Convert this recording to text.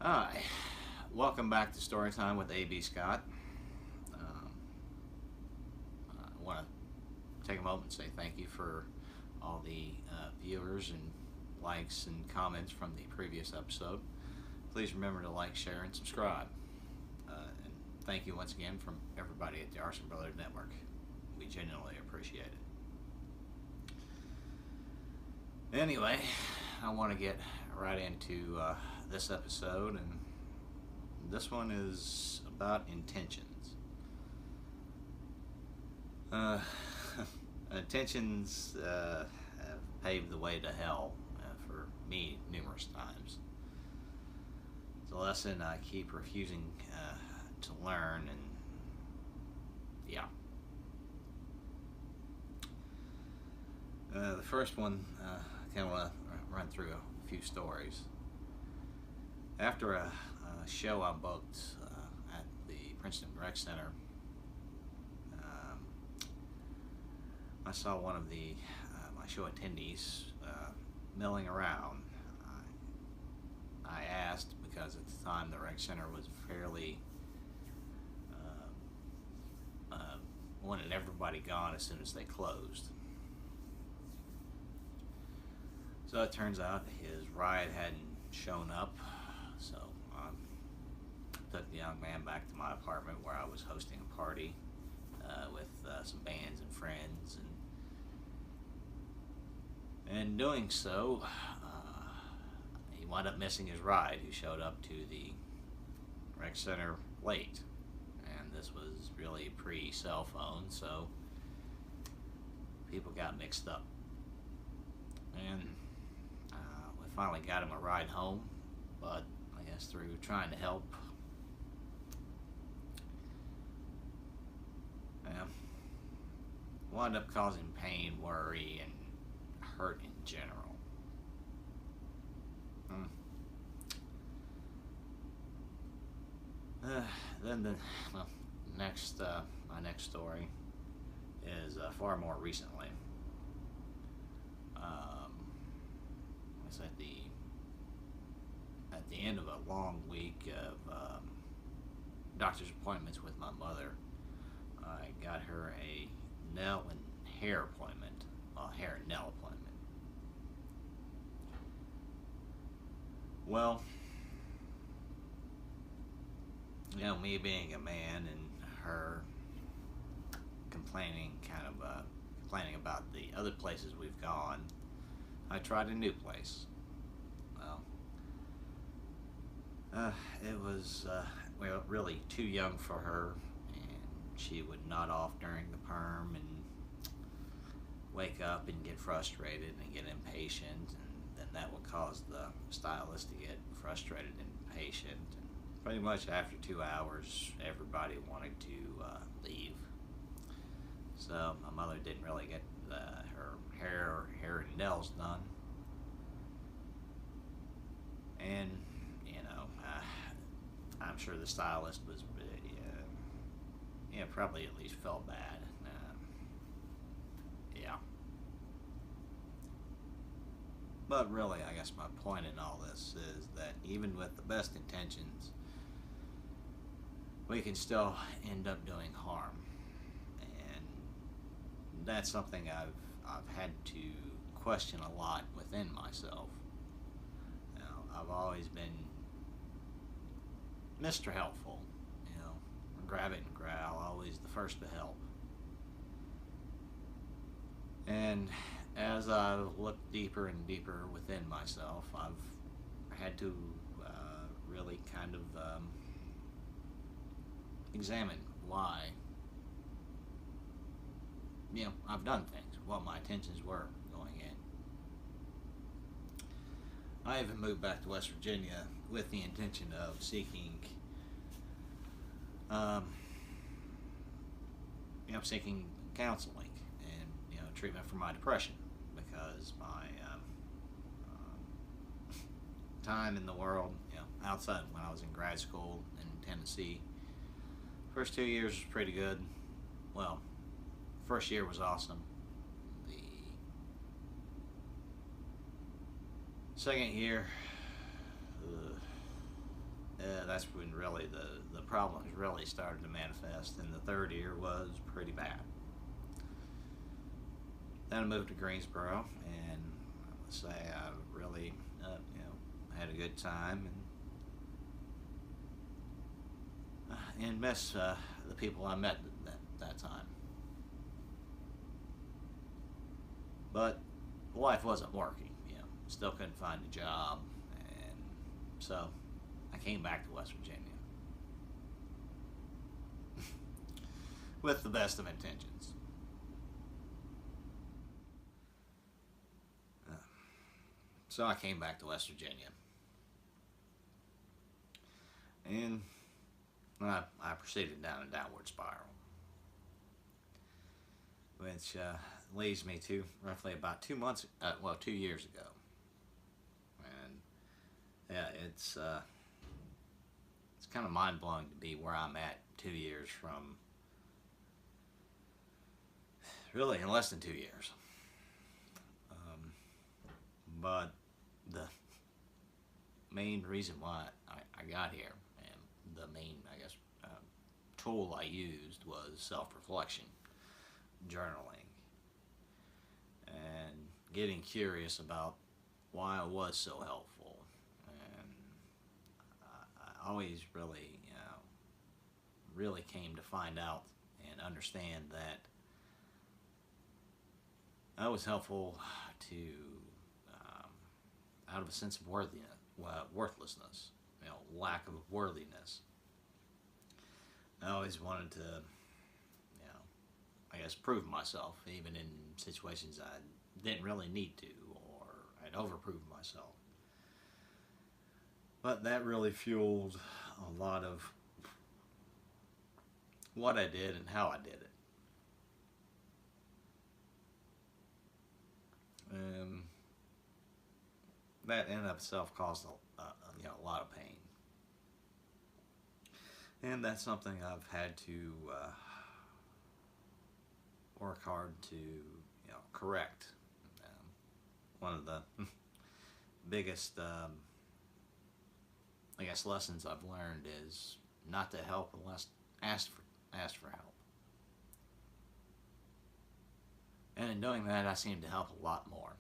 Hi, welcome back to Storytime with A.B. Scott. I want to take a moment and say thank you for all the viewers and likes and comments from the previous episode. Please remember to like, share, and subscribe. And thank you once again from everybody at the Arson Brothers Network. We genuinely appreciate it. Anyway, I want to get right into this episode, and this one is about intentions. Uh, Intentions have paved the way to hell for me numerous times. It's a lesson I keep refusing to learn, and yeah. The first one, I kind of want to run through a few stories. After a show I booked at the Princeton Rec Center, I saw one of the my show attendees milling around. I asked because at the time the rec center was fairly wanted everybody gone as soon as they closed. So it turns out his ride hadn't shown up, so I took the young man back to my apartment where I was hosting a party with some bands and friends, and in doing so, he wound up missing his ride, who showed up to the rec center late. And this was really pre-cell phone, so people got mixed up. And we finally got him a ride home, but I guess through trying to help, wound up causing pain, worry, and hurt in general. Then the next, my next story is far more recently. It's at the end of a long week of doctor's appointments with my mother. I got her a nail and hair appointment, hair and nail appointment. Well, me being a man and her complaining about the other places we've gone, I tried a new place. It was really too young for her, and she would nod off during the perm and wake up and get frustrated and get impatient, and then that would cause the stylist to get frustrated and impatient. And pretty much after 2 hours, everybody wanted to leave. So my mother didn't really get her hair and nails done, and I'm sure the stylist was probably at least felt bad. Yeah. But really, I guess my point in all this is that even with the best intentions, we can still end up doing harm, and that's something I've had to question a lot within myself. I've always been Mr. Helpful, grab it and growl, always the first to help. And as I've looked deeper and deeper within myself, I've had to really kind of examine why I've done things, what my intentions were going in. I even moved back to West Virginia with the intention of seeking seeking counseling and treatment for my depression, because my time in the world, outside when I was in grad school in Tennessee, first 2 years was pretty good. Well, first year was awesome. The second year, that's when really the problems really started to manifest, and the third year was pretty bad. Then I moved to Greensboro, and I would say I really, had a good time, and miss the people I met that time. But life wasn't working, Still couldn't find a job, and so I came back to West Virginia with the best of intentions. Uh, so I came back to West Virginia, and I proceeded down a downward spiral, which leads me to roughly about 2 years ago. And yeah, it's kind of mind blowing to be where I'm at 2 years from, really in less than 2 years. But the main reason why I got here, and the main, I guess, tool I used was self-reflection, journaling, and getting curious about why I was so helpful. And I always really came to find out and understand that I was helpful to, out of a sense of worthlessness, lack of worthiness. I always wanted to, I guess, prove myself, even in situations I didn't really need to, or I'd overproved myself. But that really fueled a lot of what I did and how I did it. And that in and of itself caused a lot of pain. And that's something I've had to work hard to correct. One of the biggest I guess lessons I've learned is not to help unless asked for help. And in doing that, I seem to help a lot more.